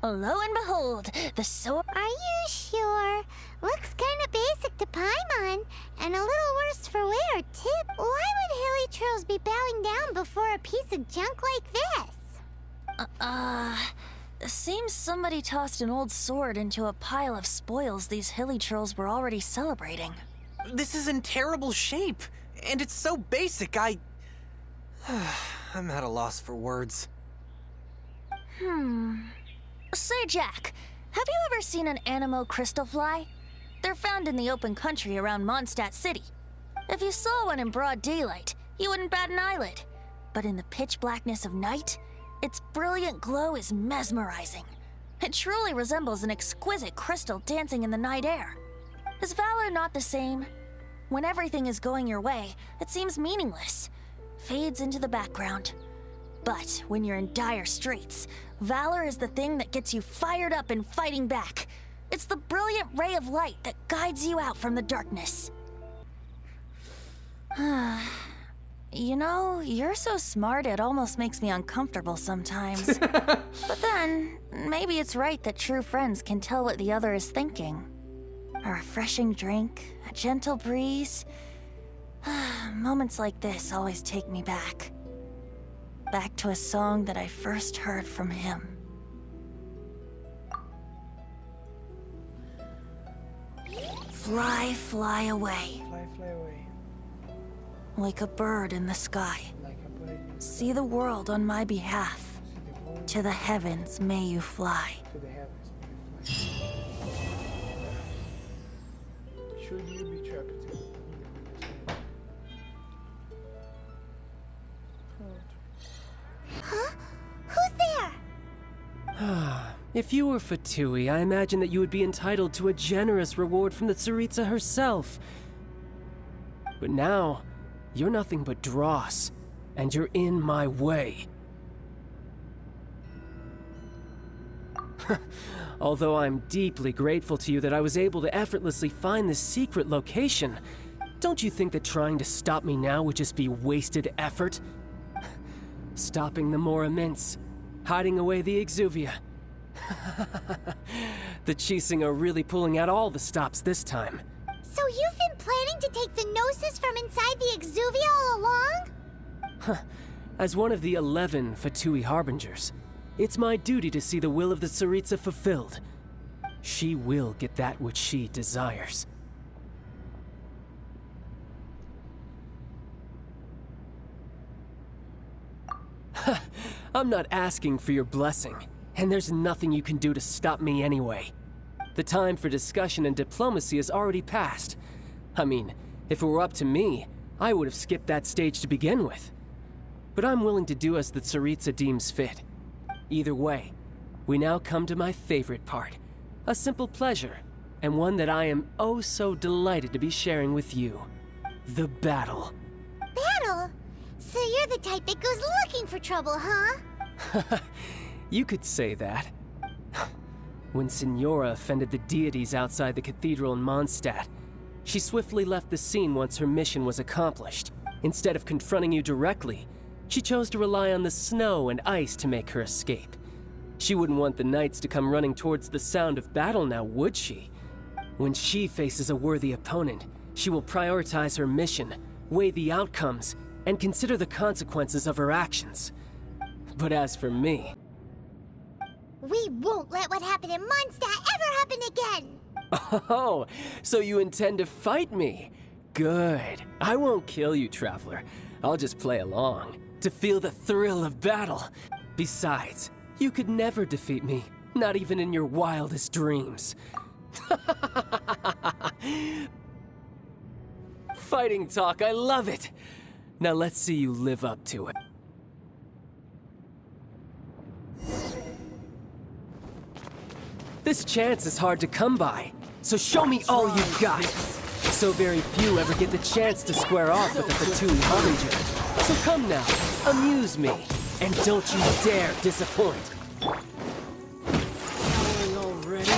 Lo and behold, the sword... Are you sure? Looks kinda basic to Paimon, and a little worse for wear, too. Why would hilly trolls be bowing down before a piece of junk like this? Seems somebody tossed an old sword into a pile of spoils these hilly trolls were already celebrating. This is in terrible shape, and it's so basic, I'm at a loss for words. Say, Jack, have you ever seen an anemo crystal fly? They're found in the open country around Mondstadt City. If you saw one in broad daylight, you wouldn't bat an eyelid. But in the pitch blackness of night, its brilliant glow is mesmerizing. It truly resembles an exquisite crystal dancing in the night air. Is valor not the same? When everything is going your way, it seems meaningless, fades into the background. But when you're in dire straits, valor is the thing that gets you fired up and fighting back. It's the brilliant ray of light that guides you out from the darkness. You know, you're so smart it almost makes me uncomfortable sometimes. But then, maybe it's right that true friends can tell what the other is thinking. A refreshing drink, a gentle breeze. Moments like this always take me back. Back to a song that I first heard from him. Fly, fly away. Fly, fly away. Like a bird in the sky. Like a bird. See the world on my behalf. See the world To the heavens may you fly. to the heavens. Should you be trapped? Huh? Who's there? If you were Fatui, I imagine that you would be entitled to a generous reward from the Tsaritsa herself. But now, you're nothing but dross, and you're in my way. Although I'm deeply grateful to you that I was able to effortlessly find this secret location, don't you think that trying to stop me now would just be wasted effort? Stopping the Mora Mints, hiding away the Exuvia. The Chising are really pulling out all the stops this time. So you've been planning to take the Gnosis from inside the Exuvia all along? As one of the 11 Fatui Harbingers, it's my duty to see the will of the Tsaritsa fulfilled. She will get that which she desires. I'm not asking for your blessing, and there's nothing you can do to stop me anyway. The time for discussion and diplomacy has already passed. I mean, if it were up to me, I would have skipped that stage to begin with. But I'm willing to do as the Tsaritsa deems fit. Either way, we now come to my favorite part. A simple pleasure, and one that I am oh so delighted to be sharing with you. The battle. Battle? So you're the type that goes looking for trouble, huh? You could say that. When Signora offended the deities outside the cathedral in Mondstadt, she swiftly left the scene once her mission was accomplished. Instead of confronting you directly, she chose to rely on the snow and ice to make her escape. She wouldn't want the knights to come running towards the sound of battle now, would she? When she faces a worthy opponent, she will prioritize her mission, weigh the outcomes, and consider the consequences of her actions. But as for me... We won't let what happened in Mondstadt ever happen again! Oh, so you intend to fight me? Good. I won't kill you, Traveler. I'll just play along, to feel the thrill of battle. Besides, you could never defeat me, not even in your wildest dreams. Fighting talk, I love it! Now let's see you live up to it. This chance is hard to come by, so show me all you've got. So very few ever get the chance to square off with the Fatui Harbinger. So come now, amuse me, and don't you dare disappoint. Going already?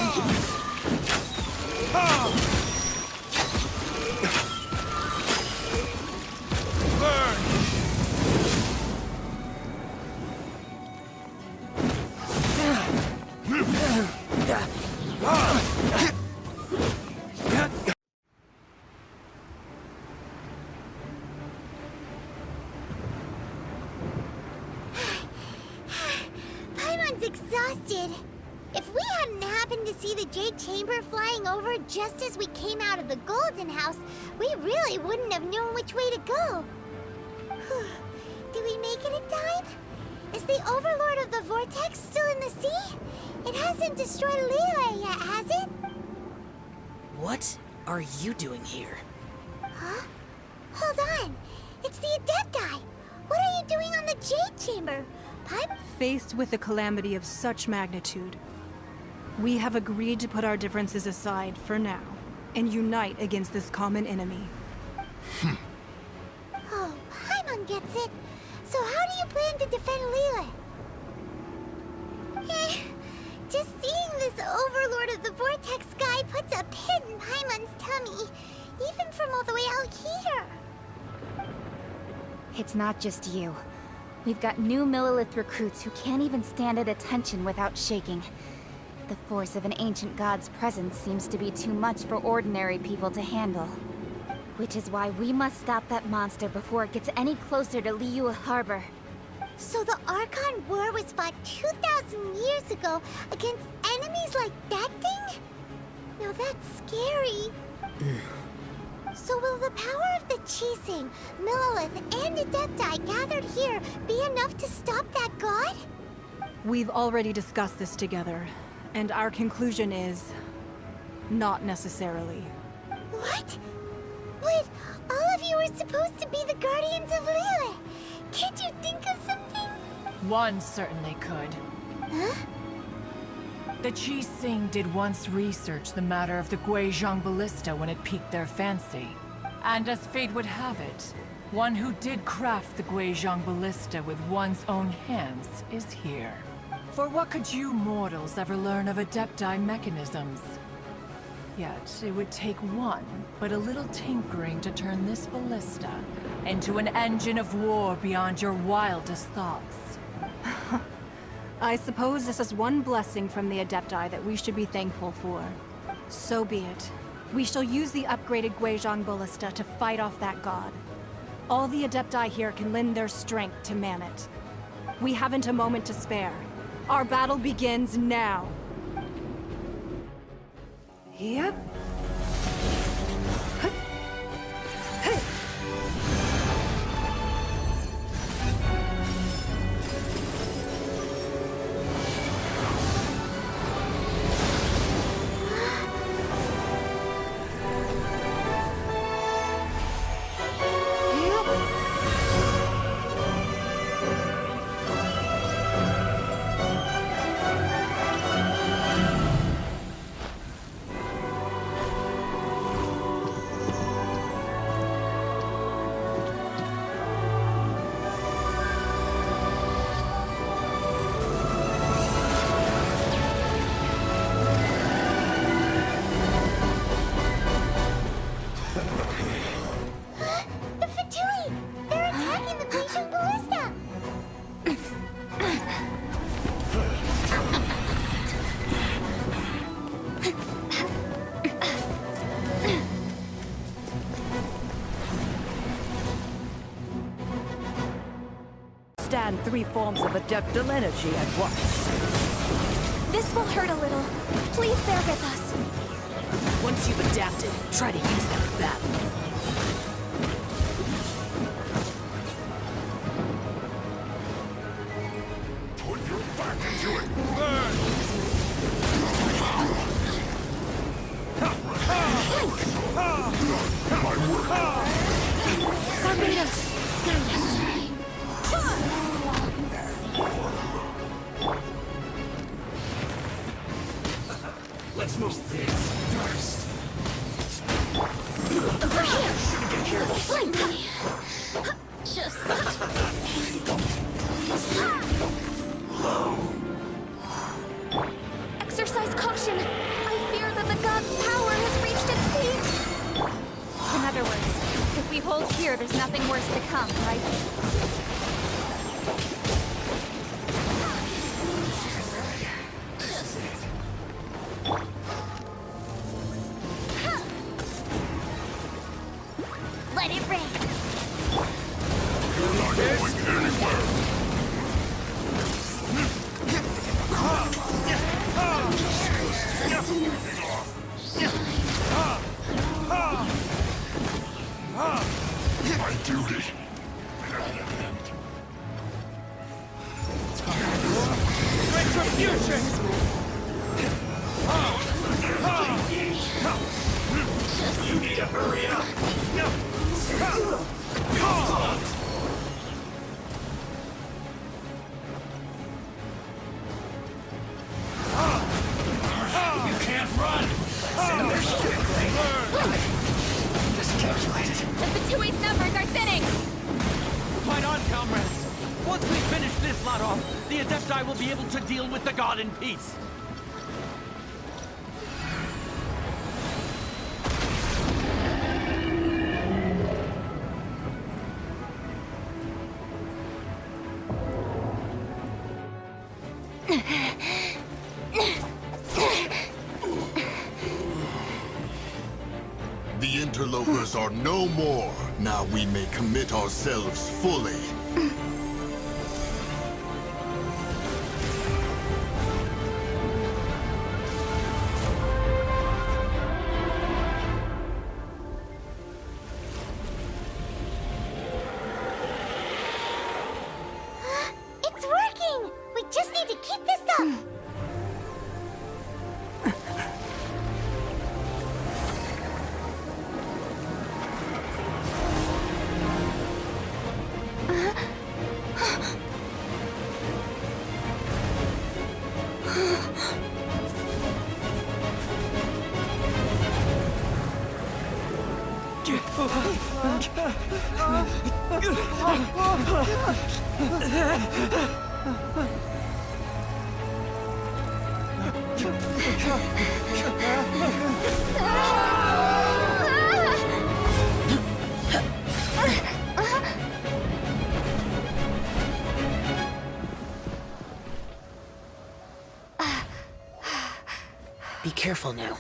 the Jade Chamber flying over just as we came out of the Golden House, we really wouldn't have known which way to go. Did we make it in time? Is the Overlord of the Vortex still in the sea? It hasn't destroyed Liyue yet, has it? What are you doing here? Huh? Hold on. It's the Adepti. What are you doing on the Jade Chamber? Faced with a calamity of such magnitude, we have agreed to put our differences aside for now and unite against this common enemy. Oh, Paimon gets it. So how do you plan to defend Liyue? Just seeing this Overlord of the Vortex guy puts a pit in Paimon's tummy, even from all the way out here. It's not just you. We've got new Millilith recruits who can't even stand at attention without shaking. The force of an ancient god's presence seems to be too much for ordinary people to handle. Which is why we must stop that monster before it gets any closer to Liyue Harbor. So the Archon War was fought 2,000 years ago against enemies like that thing? Now that's scary. So will the power of the Chising, Millilith, and Adepti gathered here be enough to stop that god? We've already discussed this together, and our conclusion is... not necessarily. What? But all of you were supposed to be the guardians of Liyue. Can't you think of something? One certainly could. Huh? The Chising did once research the matter of the Guizhong Ballista when it piqued their fancy. And as fate would have it, one who did craft the Guizhong Ballista with one's own hands is here. For what could you mortals ever learn of Adepti mechanisms? Yet, it would take one, but a little tinkering to turn this ballista into an engine of war beyond your wildest thoughts. I suppose this is one blessing from the Adepti that we should be thankful for. So be it. We shall use the upgraded Guizhong Ballista to fight off that god. All the Adepti here can lend their strength to man it. We haven't a moment to spare. Our battle begins now. Yep. The Fatui! They're attacking the Guizhong Ballista! Stand 3 forms of adeptal energy at once. This will hurt a little. Please bear with us. Once you've adapted, try to use them in battle. Put your back into it! Burn! My work! Barbados, guide us. Let's move this first. Over here. Flank. Just... Exercise caution. I fear that the god's power has reached its peak. In other words, if we hold here, there's nothing worse to come, right? Let it rain! You're not going anywhere! My duty. Retribution! You need to hurry up. You can't run. Discalculated. The Batui's numbers are thinning! Fight on, comrades! Once we finish this lot off, the Adepti will be able to deal with the god in peace. The interlopers are no more. Now we may commit ourselves fully. It's working! We just need to keep this up! Be careful now.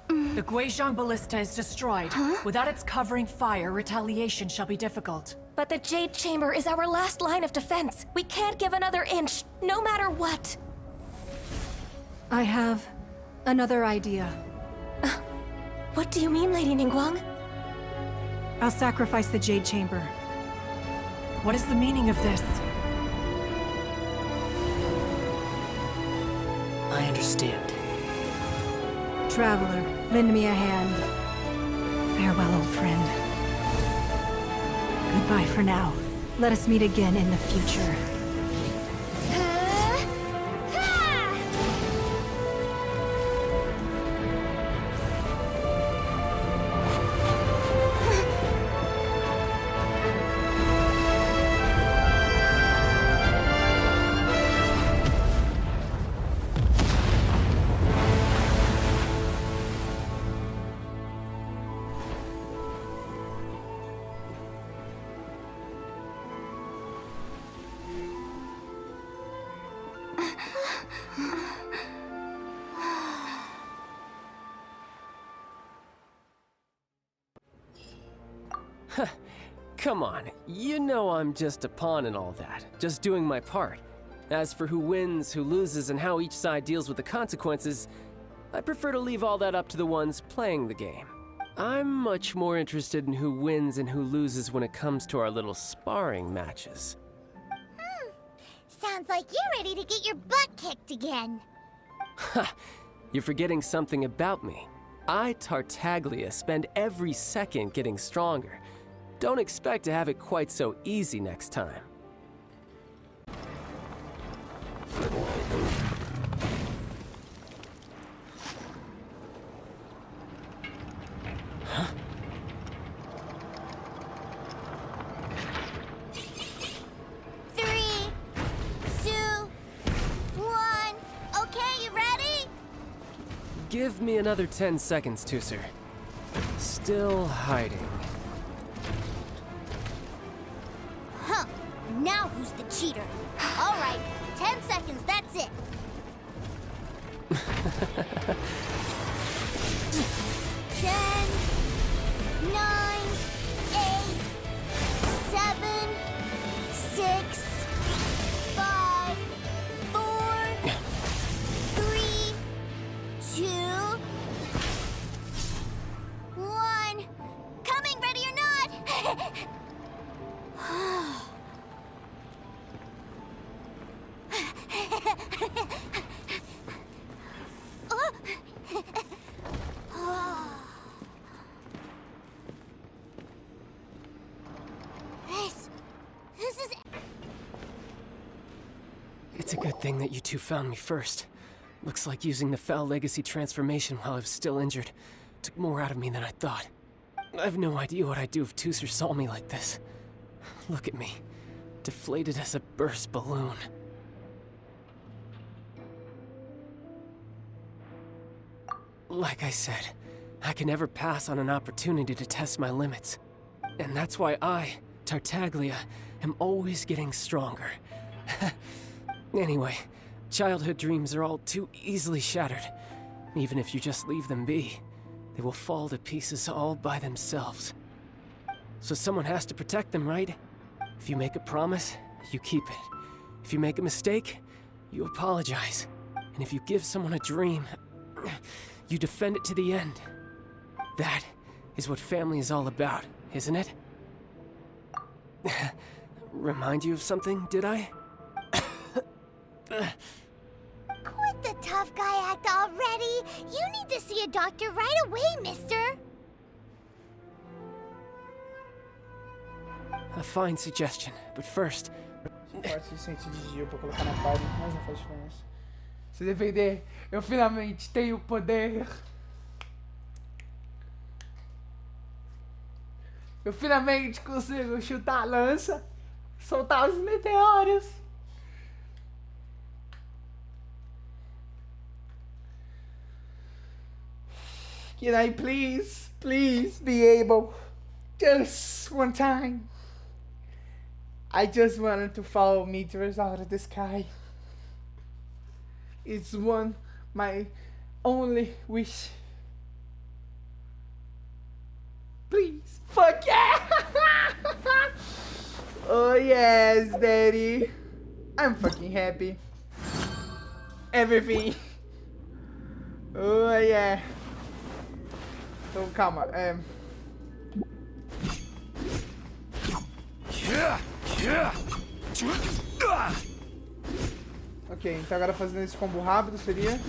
The Guizhong Ballista is destroyed. Without its covering fire, retaliation shall be difficult. But the Jade Chamber is our last line of defense. We can't give another inch, no matter what. I have another idea. What do you mean, Lady Ningguang? I'll sacrifice the Jade Chamber. What is the meaning of this? I understand. Traveler, lend me a hand. Farewell, old friend. Goodbye for now. Let us meet again in the future. Come on, you know I'm just a pawn in all that, just doing my part. As for who wins, who loses, and how each side deals with the consequences, I prefer to leave all that up to the ones playing the game. I'm much more interested in who wins and who loses when it comes to our little sparring matches. Sounds like you're ready to get your butt kicked again. Ha! You're forgetting something about me. I, Tartaglia, spend every second getting stronger. Don't expect to have it quite so easy next time. Huh? 3, 2, 1. Okay, you ready? Give me another 10 seconds, Tusser. Still hiding. Huh. Now who's the cheater? All right, 10 seconds, that's it. 10, 9, 8, 7, 6, 5, 4, 3, 2, It's a good thing that you two found me first. Looks like using the Foul Legacy transformation while I was still injured took more out of me than I thought. I have no idea what I'd do if Tooser saw me like this. Look at me, deflated as a burst balloon. Like I said, I can never pass on an opportunity to test my limits. And that's why I, Tartaglia, am always getting stronger. Anyway, childhood dreams are all too easily shattered. Even if you just leave them be, they will fall to pieces all by themselves. So someone has to protect them, right? If you make a promise, you keep it. If you make a mistake, you apologize. And if you give someone a dream, you defend it to the end. That is what family is all about, isn't it? Remind you of something, did I? Quit the tough guy act already. You need to see a doctor right away, mister. A fine suggestion, but first... Pode sentir de dia pra colocar na página, mas não faz diferença. Se defender, eu finalmente tenho poder. Eu finalmente consigo chutar a lança, soltar os meteoros. Can I please be able, just one time? I just wanted to follow meteors out of the sky. It's my only wish. Please, fuck yeah! Oh yes, daddy. I'm fucking happy. Everything. Oh yeah. Então, calma, Ok, então agora fazendo esse combo rápido seria...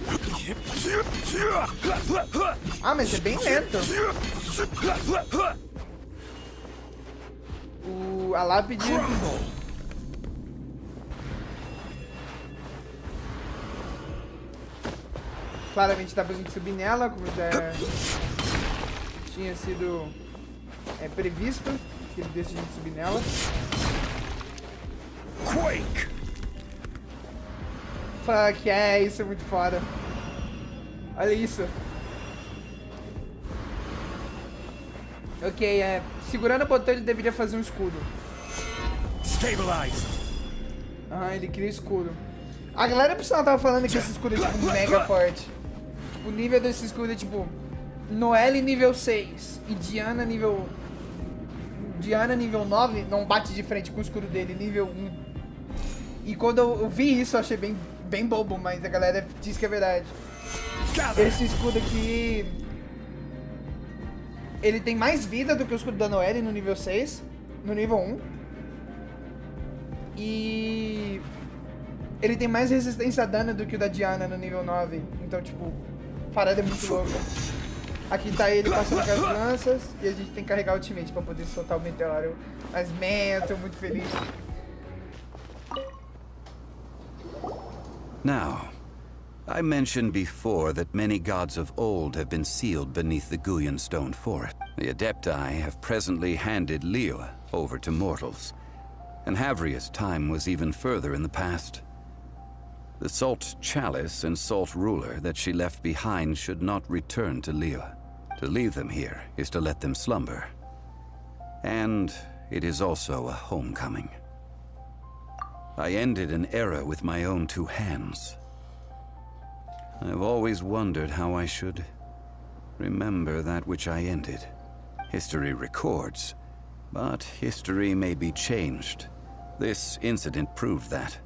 Ah, mas é bem lento. A lápide... Claramente dá pra gente subir nela, como já tinha sido previsto, que ele deixa a gente subir nela. Quake! Fuck, Isso é muito foda. Olha isso. Ok, segurando o botão ele deveria fazer um escudo. Stabilize! Ele cria escudo. A galera pessoal tava falando que esse escudo é tipo mega forte. Tipo, o nível desse escudo é tipo Noelle nível 6 e Diana nível 9 não bate de frente com o escudo dele, nível 1. E quando eu vi isso eu achei bem bobo, mas a galera diz que é verdade. Esse escudo aqui, ele tem mais vida do que o escudo da Noelle no nível 6, no nível 1. E ele tem mais resistência a dano do que o da Diana no nível 9. Então, tipo, a parada é muito louca. Aqui tá ele passando com as lanças e a gente tem que carregar o ultimate pra poder soltar o meteoro. Mas, man, eu tô muito feliz. Now, I mentioned before that many gods of old have been sealed beneath the Guyan stone fort. The Adepti have presently handed Liyue over to mortals, and Havria's time was even further in the past. The Salt Chalice and Salt Ruler that she left behind should not return to Liyue. To leave them here is to let them slumber. And it is also a homecoming. I ended an era with my own two hands. I've always wondered how I should remember that which I ended. History records, but history may be changed. This incident proved that.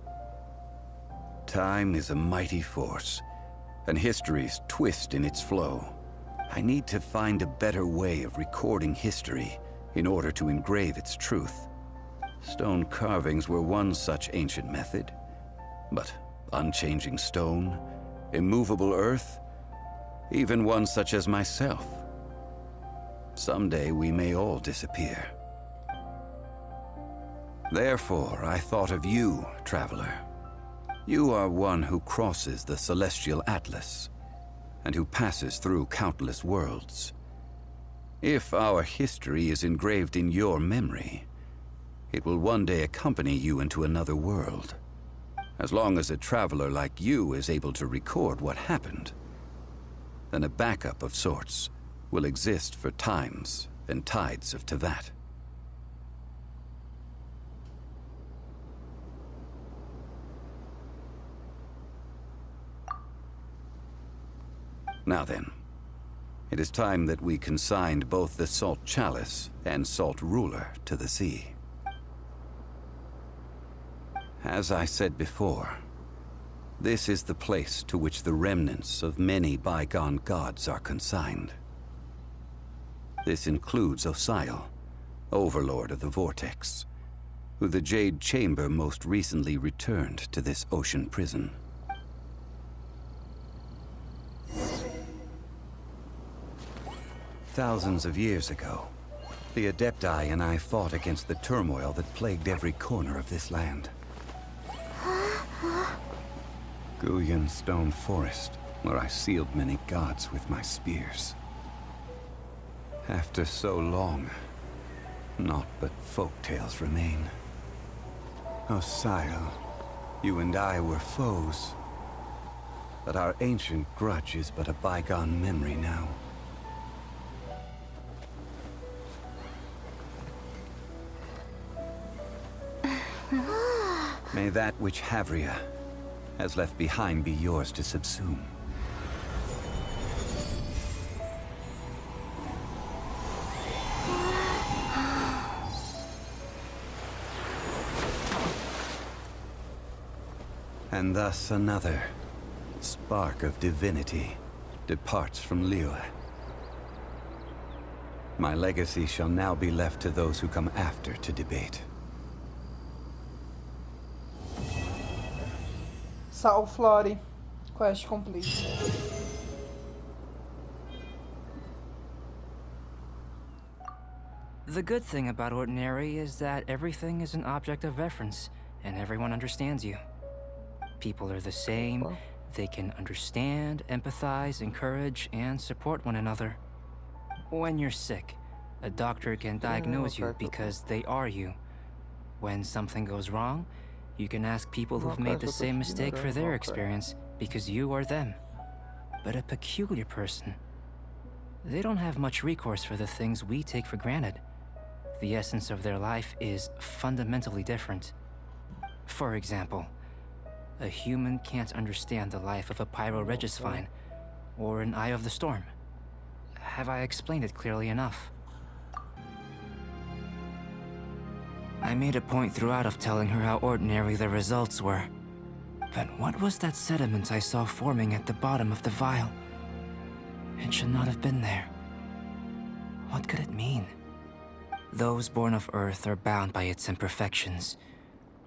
Time is a mighty force, and history's twist in its flow. I need to find a better way of recording history in order to engrave its truth. Stone carvings were one such ancient method, but unchanging stone, immovable earth, even one such as myself. Someday we may all disappear. Therefore, I thought of you, traveler. You are one who crosses the celestial atlas, and who passes through countless worlds. If our history is engraved in your memory, it will one day accompany you into another world. As long as a traveler like you is able to record what happened, then a backup of sorts will exist for times and tides of Teyvat. Now then, it is time that we consigned both the Salt Chalice and Salt Ruler to the sea. As I said before, this is the place to which the remnants of many bygone gods are consigned. This includes Osial, Overlord of the Vortex, who the Jade Chamber most recently returned to this ocean prison. Thousands of years ago, the Adepti and I fought against the turmoil that plagued every corner of this land. Guyan Stone Forest, where I sealed many gods with my spears. After so long, naught but folktales remain. Osial, you and I were foes, but our ancient grudge is but a bygone memory now. May that which Havria has left behind be yours to subsume. And thus another spark of divinity departs from Liyue. My legacy shall now be left to those who come after to debate. Sal Flore, quest complete. The good thing about Ordinary is that everything is an object of reference, and everyone understands you. People are the same. They can understand, empathize, encourage, and support one another. When you're sick, a doctor can diagnose you because they are you. When something goes wrong, you can ask people who've made the same mistake for their experience because you are them. But a peculiar person, they don't have much recourse for the things we take for granted. The essence of their life is fundamentally different. For example, a human can't understand the life of a pyroregisvine or an Eye of the Storm. Have I explained it clearly enough? I made a point throughout of telling her how ordinary the results were. But what was that sediment I saw forming at the bottom of the vial? It should not have been there. What could it mean? Those born of Earth are bound by its imperfections,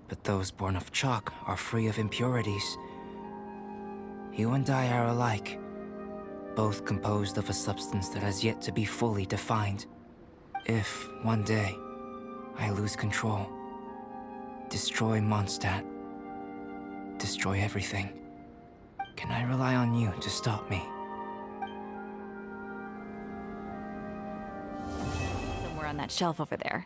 but those born of chalk are free of impurities. You and I are alike, both composed of a substance that has yet to be fully defined. If, one day, I lose control, destroy Mondstadt, destroy everything, can I rely on you to stop me? Somewhere on that shelf over there.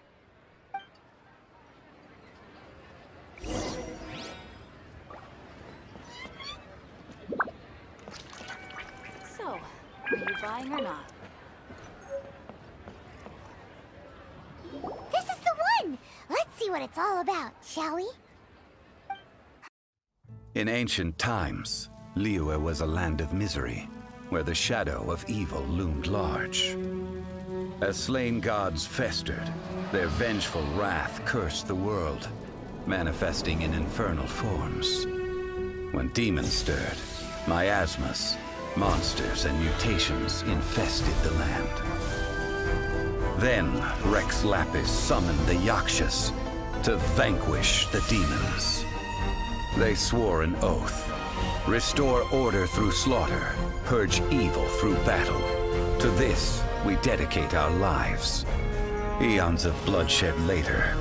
So, are you buying or not? This is the one! Let's see what it's all about, shall we? In ancient times, Liyue was a land of misery, where the shadow of evil loomed large. As slain gods festered, their vengeful wrath cursed the world, manifesting in infernal forms. When demons stirred, miasmas, monsters, and mutations infested the land. Then, Rex Lapis summoned the Yakshas to vanquish the demons. They swore an oath: restore order through slaughter, purge evil through battle. To this, we dedicate our lives. Eons of bloodshed later.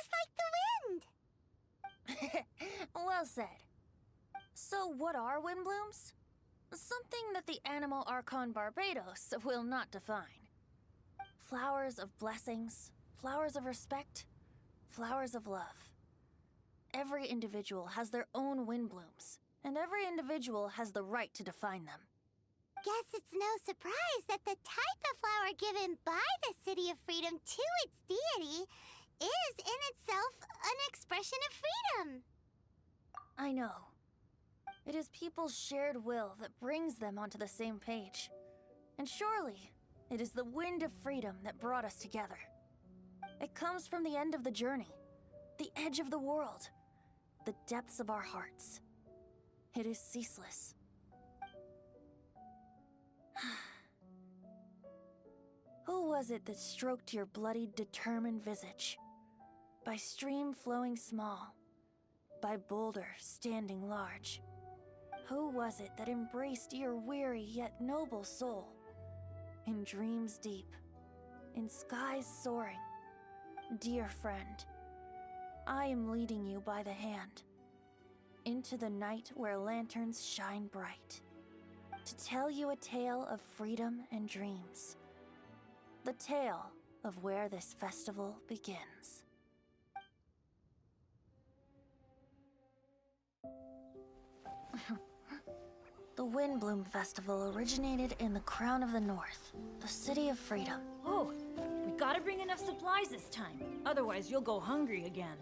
just like the wind. Well said. So what are wind blooms? Something that the animal Archon Barbados will not define. Flowers of blessings, flowers of respect, flowers of love. Every individual has their own wind blooms, and every individual has the right to define them. Guess it's no surprise that the type of flower given by the City of Freedom to its deity is in itself an expression of freedom. I know. It is people's shared will that brings them onto the same page. And surely, it is the wind of freedom that brought us together. It comes from the end of the journey, the edge of the world, the depths of our hearts. It is ceaseless. Who was it that stroked your bloodied, determined visage? By stream flowing small, by boulder standing large. Who was it that embraced your weary yet noble soul? In dreams deep, in skies soaring. Dear friend, I am leading you by the hand into the night where lanterns shine bright, to tell you a tale of freedom and dreams. The tale of where this festival begins. The Windbloom Festival originated in the Crown of the North, the City of Freedom. Oh, we gotta bring enough supplies this time. Otherwise, you'll go hungry again.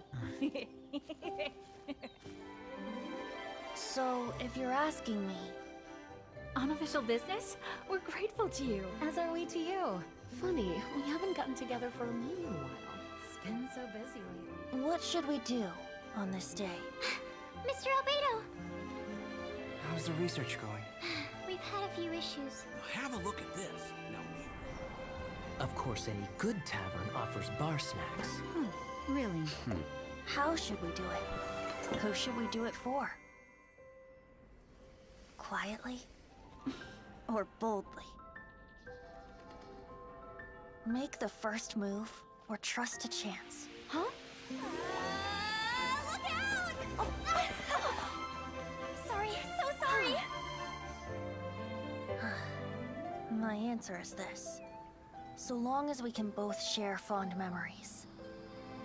So, if you're asking me... Unofficial business? We're grateful to you. As are we to you. Funny, we haven't gotten together for a little while. It's been so busy lately. What should we do on this day? Mr. Albedo! How's the research going? We've had a few issues. Have a look at this. No. Of course, any good tavern offers bar snacks. Really? How should we do it? Who should we do it for? Quietly? Or boldly? Make the first move, or trust a chance. Huh? Look out! Oh. Sorry, so sorry. My answer is this. So long as we can both share fond memories.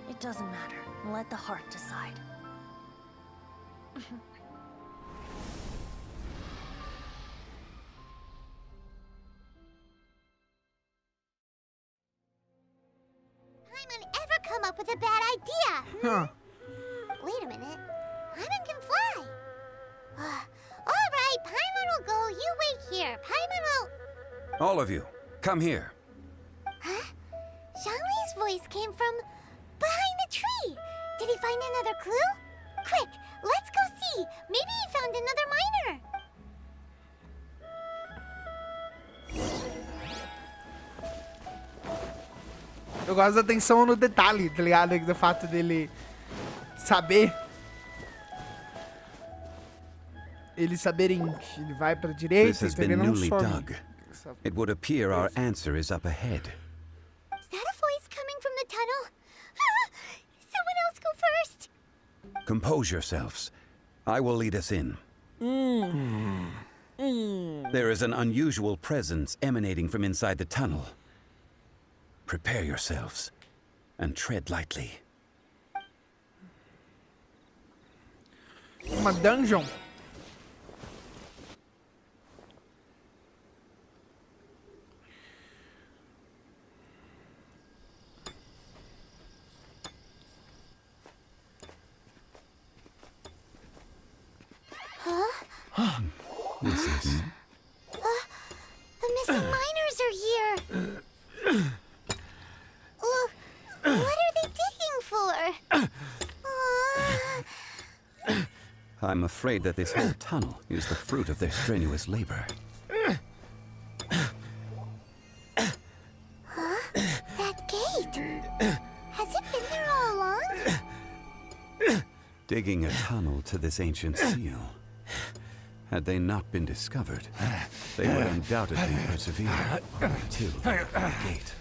It doesn't matter. Let the heart decide. Paimon ever come up with a bad idea? Huh. Wait a minute. Paimon can fly. All right, Paimon will go. You wait here. Paimon will... All of you, come here. Huh? Zhongli's voice came from behind the tree. Did he find another clue? Quick, let's go see. Maybe he found another miner. Eu gosto da atenção no detalhe, tá ligado? Do fato dele saber. Eles saberem que ele vai pra direita, This has então ele been não newly some. dug. It would appear our answer is up ahead. Is that a voice coming from the tunnel? Someone else go first. Compose yourselves. I will lead us in. There is an unusual presence emanating from inside the tunnel. Prepare yourselves and tread lightly. Uma dungeon. This is... The missing miners are here. What are they digging for? I'm afraid that this whole tunnel is the fruit of their strenuous labor. That gate. Has it been there all along? Digging a tunnel to this ancient seal. Had they not been discovered, they would undoubtedly persevere until the gate.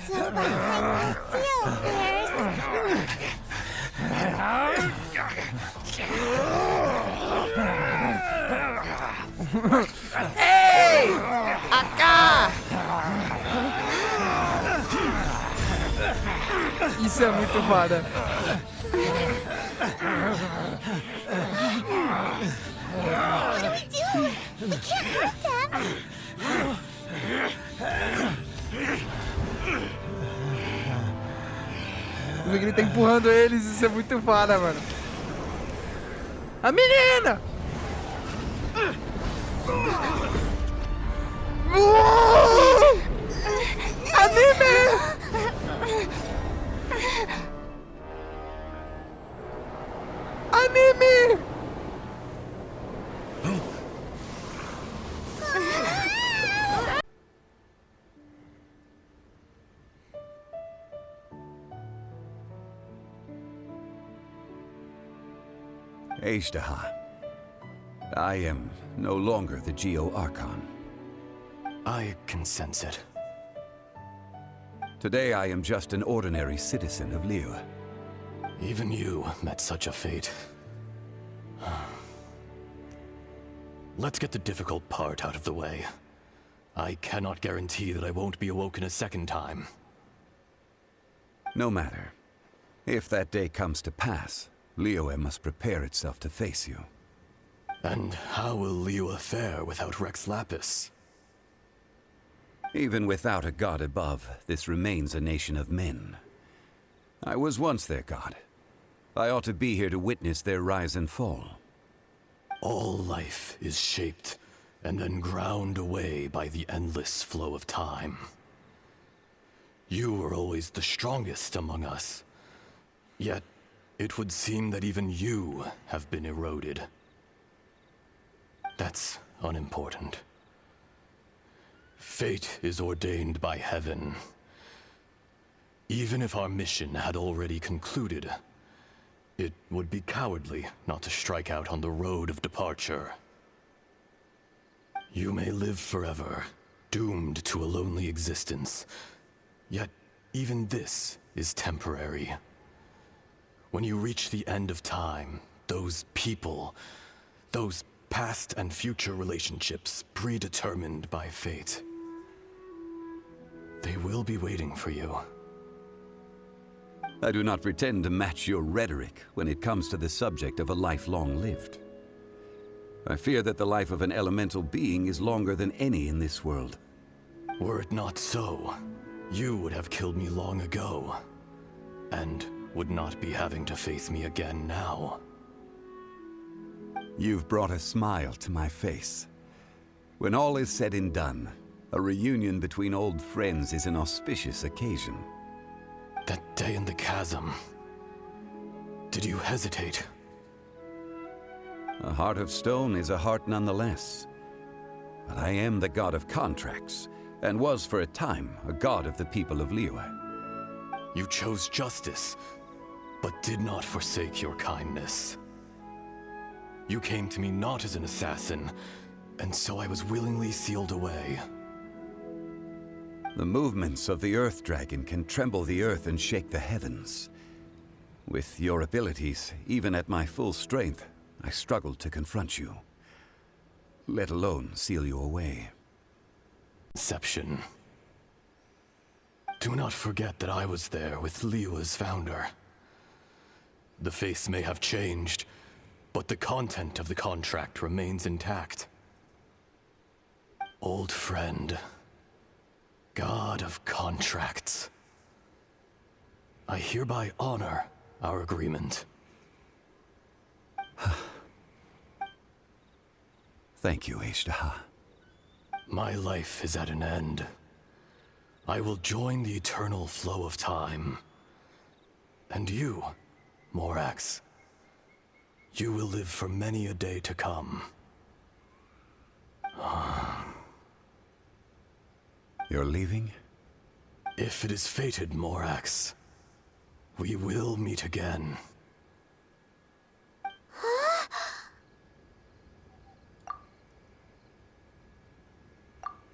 So behind the seal, Ei! Acá! Isso é muito foda. What do we do? We can't hurt them. Ele tá empurrando eles, isso é muito foda, mano. A menina! Anime! Anime! Ashtaha, I am no longer the Geo-Archon. I can sense it. Today I am just an ordinary citizen of Liyue. Even you met such a fate. Let's get the difficult part out of the way. I cannot guarantee that I won't be awoken a second time. No matter. If that day comes to pass, Liyue must prepare itself to face you. And how will Liyue fare without Rex Lapis? Even without a god above, this remains a nation of men. I was once their god. I ought to be here to witness their rise and fall. All life is shaped and then ground away by the endless flow of time. You were always the strongest among us. Yet, it would seem that even you have been eroded. That's unimportant. Fate is ordained by heaven. Even if our mission had already concluded, it would be cowardly not to strike out on the road of departure. You may live forever, doomed to a lonely existence. Yet, even this is temporary. When you reach the end of time, those people, those past and future relationships predetermined by fate, they will be waiting for you. I do not pretend to match your rhetoric when it comes to the subject of a life long lived. I fear that the life of an elemental being is longer than any in this world. Were it not so, you would have killed me long ago, and would not be having to face me again now. You've brought a smile to my face. When all is said and done, a reunion between old friends is an auspicious occasion. That day in the chasm, did you hesitate? A heart of stone is a heart nonetheless. But I am the god of contracts, and was for a time a god of the people of Liyue. You chose justice, but did not forsake your kindness. You came to me not as an assassin, and so I was willingly sealed away. The movements of the Earth Dragon can tremble the earth and shake the heavens. With your abilities, even at my full strength, I struggled to confront you. Let alone seal you away. Deception. Do not forget that I was there with Liyue's founder. The face may have changed, but the content of the contract remains intact. Old friend. God of contracts. I hereby honor our agreement. Thank you, Ashtaha. My life is at an end. I will join the eternal flow of time. And you, Morax, you will live for many a day to come. You're leaving? If it is fated, Morax, we will meet again.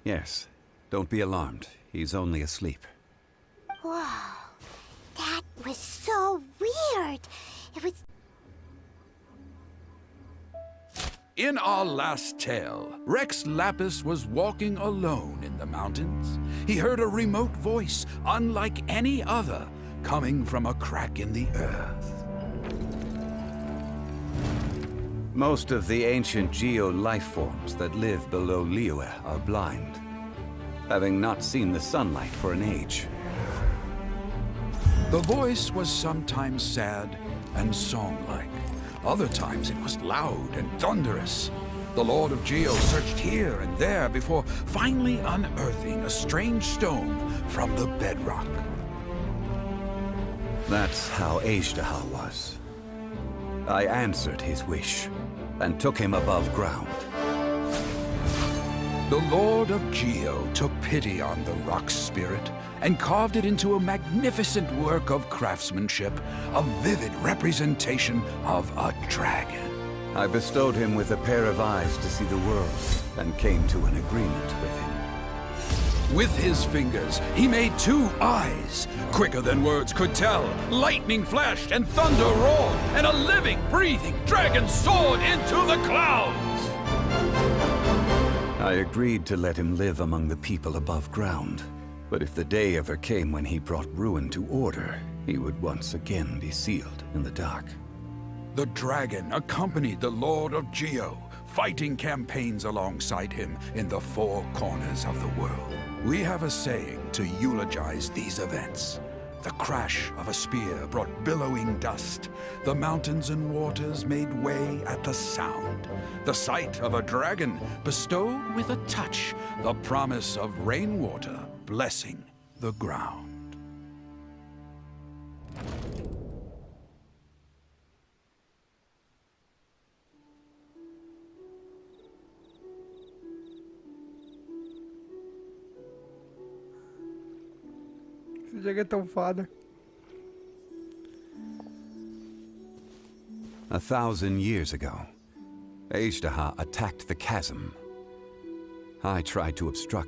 Yes. Don't be alarmed. he's only asleep. Whoa. That was so weird. It was... In our last tale, Rex Lapis was walking alone in the mountains. He heard a remote voice, unlike any other, coming from a crack in the earth. Most of the ancient geo-life forms that live below Liyue are blind, having not seen the sunlight for an age. The voice was sometimes sad and song-like. Other times it was loud and thunderous. The Lord of Geo searched here and there before finally unearthing a strange stone from the bedrock. That's how Azhdaha was. I answered his wish and took him above ground. The Lord of Geo took pity on the rock spirit and carved it into a magnificent work of craftsmanship, a vivid representation of a dragon. I bestowed him with a pair of eyes to see the world and came to an agreement with him. With his fingers, he made 2 eyes. Quicker than words could tell, lightning flashed and thunder roared, and a living, breathing dragon soared into the clouds! I agreed to let him live among the people above ground. But if the day ever came when he brought ruin to order, he would once again be sealed in the dark. The dragon accompanied the Lord of Geo, fighting campaigns alongside him in the 4 corners of the world. We have a saying to eulogize these events. The crash of a spear brought billowing dust. The mountains and waters made way at the sound. The sight of a dragon bestowed with a touch the promise of rainwater blessing the ground. Esse jogo é tão foda. 1,000 years ago, Azhdaha attacked the chasm. I tried to obstruct